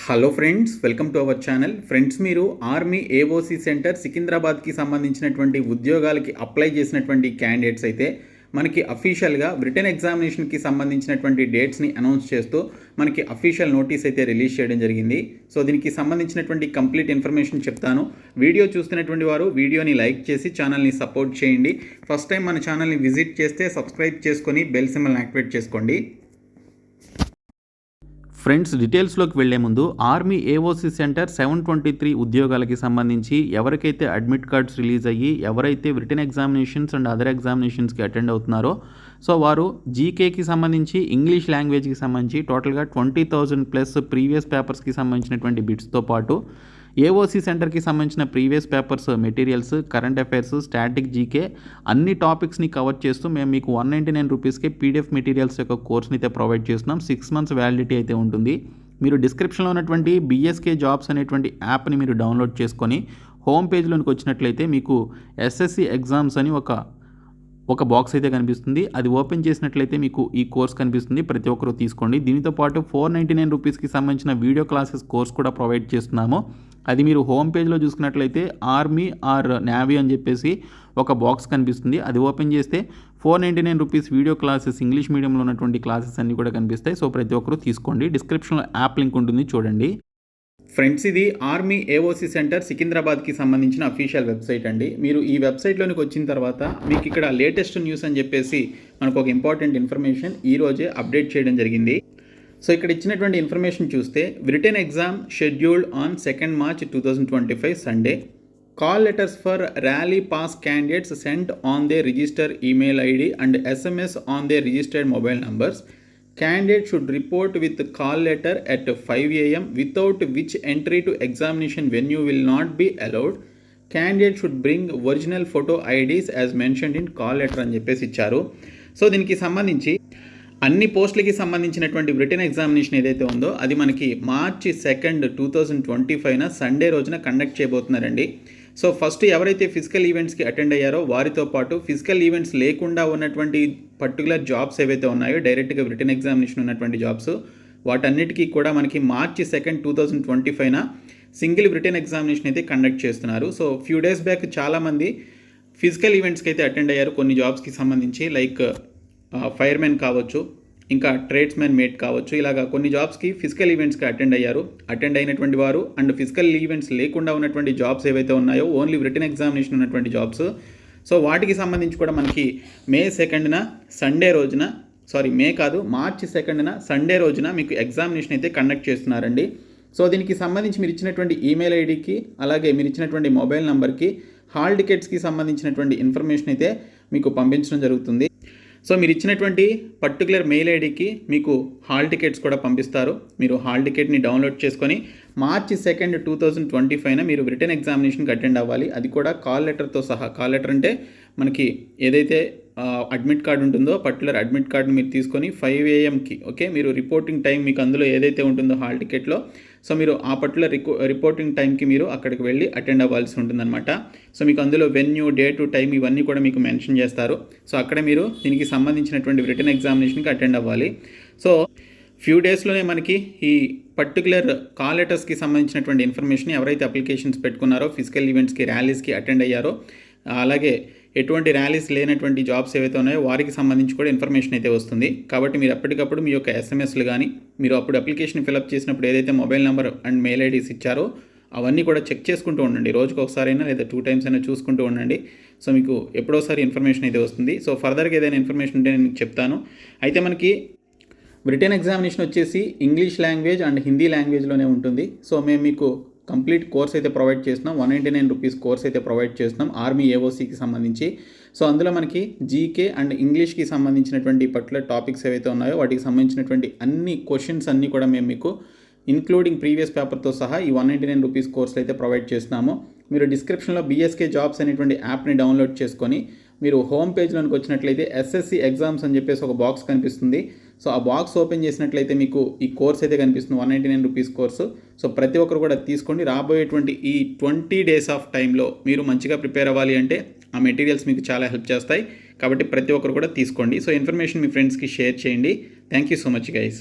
Hello friends, welcome to our channel. Friends, మీరు army AOC centre సికింద్రాబాద్కి సంబంధించినటువంటి ఉద్యోగాలకి apply చేసినటువంటి క్యాండిడేట్స్ అయితే మనకి అఫీషియల్గా రిటన్ ఎగ్జామినేషన్కి సంబంధించినటువంటి డేట్స్ని అనౌన్స్ చేస్తూ మనకి అఫీషియల్ నోటీస్ అయితే రిలీజ్ చేయడం జరిగింది. సో దీనికి సంబంధించినటువంటి కంప్లీట్ ఇన్ఫర్మేషన్ చెప్తాను. వీడియో చూస్తున్నటువంటి వారు వీడియోని లైక్ చేసి ఛానల్ని సపోర్ట్ చేయండి. ఫస్ట్ టైం మన ఛానల్ని విజిట్ చేస్తే సబ్స్క్రైబ్ చేసుకొని బెల్ సింబల్ని యాక్టివేట్ చేసుకోండి. ఫ్రెండ్స్, డీటెయిల్స్లోకి వెళ్లే ముందు ఆర్మీ ఏఓసీ సెంటర్ 723 ఉద్యోగాలకి సంబంధించి ఎవరికైతే అడ్మిట్ కార్డ్స్ రిలీజ్ అయ్యి ఎవరైతే రిటన్ ఎగ్జామినేషన్స్ అండ్ అదర్ ఎగ్జామినేషన్స్కి అటెండ్ అవుతున్నారో సో వారు జీకేకి సంబంధించి ఇంగ్లీష్ లాంగ్వేజ్కి సంబంధించి టోటల్గా 20,000+ ప్రీవియస్ పేపర్స్కి సంబంధించినటువంటి బిట్స్తో పాటు ఏఓసీ సెంటర్కి సంబంధించిన previous papers materials, current affairs, static GK అన్ని టాపిక్స్ని కవర్ చేస్తూ మేము మీకు 199 రూపీస్కి పీడిఎఫ్ మెటీరియల్స్ యొక్క కోర్స్ని అయితే ప్రొవైడ్ చేస్తున్నాం. 6 months వ్యాలిడిటీ అయితే ఉంటుంది. మీరు డిస్క్రిప్షన్లో ఉన్నటువంటి బీఎస్కే జాబ్స్ అనేటువంటి యాప్ని మీరు డౌన్లోడ్ చేసుకొని హోమ్ పేజ్లోనికి వచ్చినట్లయితే మీకు ఎస్ఎస్సి ఎగ్జామ్స్ అని ఒక బాక్స్ అయితే కనిపిస్తుంది. అది ఓపెన్ చేసినట్లయితే మీకు ఈ కోర్స్ కనిపిస్తుంది. ప్రతి ఒక్కరూ తీసుకోండి. దీనితో పాటు 499 రూపీస్కి సంబంధించిన వీడియో క్లాసెస్ కోర్స్ కూడా ప్రొవైడ్ చేస్తున్నాము. అది మీరు హోమ్ పేజ్లో చూసుకున్నట్లయితే ఆర్మీ ఆర్ నేవీ అని చెప్పేసి ఒక బాక్స్ కనిపిస్తుంది. అది ఓపెన్ చేస్తే 499 రూపీస్ వీడియో క్లాసెస్ ఇంగ్లీష్ మీడియంలో ఉన్నటువంటి క్లాసెస్ అన్నీ కూడా కనిపిస్తాయి. సో ప్రతి ఒక్కరూ తీసుకోండి. డిస్క్రిప్షన్లో యాప్ లింక్ ఉంటుంది, చూడండి. ఫ్రెండ్స్, ఇది ఆర్మీ ఏఓసీ సెంటర్ సికింద్రాబాద్కి సంబంధించిన అఫీషియల్ వెబ్సైట్ అండి. మీరు ఈ వెబ్సైట్లోనికి వచ్చిన తర్వాత మీకు ఇక్కడ లేటెస్ట్ న్యూస్ అని చెప్పేసి మనకు ఒక ఇంపార్టెంట్ ఇన్ఫర్మేషన్ ఈరోజే అప్డేట్ చేయడం జరిగింది. సో ఇక్కడ ఇచ్చినటువంటి ఇన్ఫర్మేషన్ చూస్తే written exam scheduled on 2nd March 2025 Sunday. Call letters for rally pass candidates sent on the register email ID and SMS on the registered mobile numbers. Candidate should report with call letter at 5 AM without which entry to examination venue will not be allowed. Candidate should bring original photo IDs as mentioned in call letter అని చెప్పేసి ఇచ్చారు. So దీనికి సంబంధించి అన్ని పోస్టులకి సంబంధించినటువంటి return examination ఏదైతే ఉందో అది మనకి March 2nd, 2025 సండే రోజున కండక్ట్ చేయబోతున్నారండి. సో ఫస్ట్ ఎవరైతే ఫిజికల్ ఈవెంట్స్కి అటెండ్ అయ్యారో వారితో పాటు ఫిజికల్ ఈవెంట్స్ లేకుండా ఉన్నటువంటి పర్టికులర్ జాబ్స్ ఏవైతే ఉన్నాయో డైరెక్ట్గా రిటన్ ఎగ్జామినేషన్ ఉన్నటువంటి జాబ్స్ వాటన్నిటికీ కూడా మనకి March 2nd, 2025 single written examination అయితే కండక్ట్ చేస్తున్నారు. సో ఫ్యూ డేస్ బ్యాక్ చాలామంది ఫిజికల్ ఈవెంట్స్కి అయితే అటెండ్ అయ్యారు కొన్ని జాబ్స్కి సంబంధించి, లైక్ ఫైర్మెన్ కావచ్చు, ఇంకా ట్రేడ్స్మెన్ మేట్ కావచ్చు. ఇలాగా కొన్ని జాబ్స్కి ఫిజికల్ ఈవెంట్స్కి అటెండ్ అయినటువంటి వారు అండ్ ఫిజికల్ ఈవెంట్స్ లేకుండా ఉన్నటువంటి జాబ్స్ ఏవైతే ఉన్నాయో ఓన్లీ రిటన్ ఎగ్జామినేషన్ ఉన్నటువంటి జాబ్స్, సో వాటికి సంబంధించి కూడా మనకి March 2nd సండే రోజున మీకు ఎగ్జామినేషన్ అయితే కండక్ట్ చేస్తున్నారండి. సో దీనికి సంబంధించి మీరు ఇచ్చినటువంటి ఈమెయిల్ ఐడికి అలాగే మీరు ఇచ్చినటువంటి మొబైల్ నెంబర్కి హాల్ టికెట్స్కి సంబంధించినటువంటి ఇన్ఫర్మేషన్ అయితే మీకు పంపించడం జరుగుతుంది. సో మీరు ఇచ్చినటువంటి పర్టికులర్ మెయిల్ ఐడికి మీకు హాల్ టికెట్స్ కూడా పంపిస్తారు. మీరు హాల్ టికెట్ని డౌన్లోడ్ చేసుకొని March 2nd, 2025 మీరు రిటన్ ఎగ్జామినేషన్కి అటెండ్ అవ్వాలి. అది కూడా కాల్ లెటర్తో సహా. కాల్ లెటర్ అంటే మనకి ఏదైతే అడ్మిట్ కార్డు ఉంటుందో పర్టికులర్ అడ్మిట్ కార్డుని మీరు తీసుకొని 5 AMకి ఓకే, మీరు రిపోర్టింగ్ టైం మీకు అందులో ఏదైతే ఉంటుందో హాల్ టికెట్లో, సో మీరు ఆ పర్టికులర్ రిపోర్టింగ్ టైంకి మీరు అక్కడికి వెళ్ళి అటెండ్ అవ్వాల్సి ఉంటుందన్నమాట. సో మీకు అందులో వెన్యూ, డేటు, టైం ఇవన్నీ కూడా మీకు మెన్షన్ చేస్తారు. సో అక్కడ మీరు దీనికి సంబంధించినటువంటి రిటన్ ఎగ్జామినేషన్కి అటెండ్ అవ్వాలి. సో ఫ్యూ డేస్లోనే మనకి ఈ పర్టికులర్ కాల్ లెటర్స్కి సంబంధించినటువంటి ఇన్ఫర్మేషన్ ఎవరైతే అప్లికేషన్స్ పెట్టుకున్నారో ఫిజికల్ ఈవెంట్స్కి, ర్యాలీస్కి అటెండ్ అయ్యారో అలాగే ఎటువంటి ర్యాలీస్ లేనటువంటి జాబ్స్ ఏవైతే ఉన్నాయో వారికి సంబంధించి కూడా ఇన్ఫర్మేషన్ అయితే వస్తుంది. కాబట్టి మీరు ఎప్పటికప్పుడు మీ యొక్క SMSలు కానీ మీరు అప్పుడు అప్లికేషన్ ఫిలప్ చేసినప్పుడు ఏదైతే mobile number and mail IDs ఇచ్చారో అవన్నీ కూడా చెక్ చేసుకుంటూ ఉండండి. రోజుకు ఒకసారైనా లేదా 2 times అయినా చూసుకుంటూ ఉండండి. సో మీకు ఎప్పుడోసారి ఇన్ఫర్మేషన్ అయితే వస్తుంది. సో ఫర్దర్గా ఏదైనా ఇన్ఫర్మేషన్ ఉంటే నేను చెప్తాను. అయితే మనకి రిటన్ ఎగ్జామినేషన్ వచ్చేసి ఇంగ్లీష్ లాంగ్వేజ్ అండ్ హిందీ లాంగ్వేజ్లోనే ఉంటుంది. సో మేము మీకు కంప్లీట్ కోర్స్ అయితే ప్రొవైడ్ చేస్తున్నాం. 199 రూపీస్ కోర్స్ అయితే ప్రొవైడ్ చేస్తున్నాం ఆర్మీ ఏఓసీకి సంబంధించి. సో అందులో మనకి జీకే అండ్ ఇంగ్లీష్కి సంబంధించినటువంటి పర్టికులర్ టాపిక్స్ ఏవైతే ఉన్నాయో వాటికి సంబంధించినటువంటి అన్ని క్వశ్చన్స్ అన్నీ కూడా మేము మీకు ఇంక్లూడింగ్ ప్రీవియస్ పేపర్తో సహా ఈ 199 రూపీస్ కోర్సులు అయితే ప్రొవైడ్ చేస్తున్నాము. మీరు డిస్క్రిప్షన్లో బీఎస్కే జాబ్స్ అనేటువంటి యాప్ని డౌన్లోడ్ చేసుకొని మీరు హోమ్ పేజ్లోనికి వచ్చినట్లయితే SSC ఎగ్జామ్స్ అని చెప్పేసి ఒక బాక్స్ కనిపిస్తుంది. సో ఆ బాక్స్ ఓపెన్ చేసినట్లయితే మీకు ఈ కోర్స్ అయితే కనిపిస్తుంది, 199 రూపీస్ కోర్సు. సో ప్రతి ఒక్కరు కూడా తీసుకోండి. రాబోయేటువంటి ఈ 20 days ఆఫ్ టైంలో మీరు మంచిగా ప్రిపేర్ అవ్వాలి అంటే ఆ మెటీరియల్స్ మీకు చాలా హెల్ప్ చేస్తాయి. కాబట్టి ప్రతి ఒక్కరు కూడా తీసుకోండి. సో ఇన్ఫర్మేషన్ మీ ఫ్రెండ్స్కి షేర్ చేయండి. Thank you so much guys.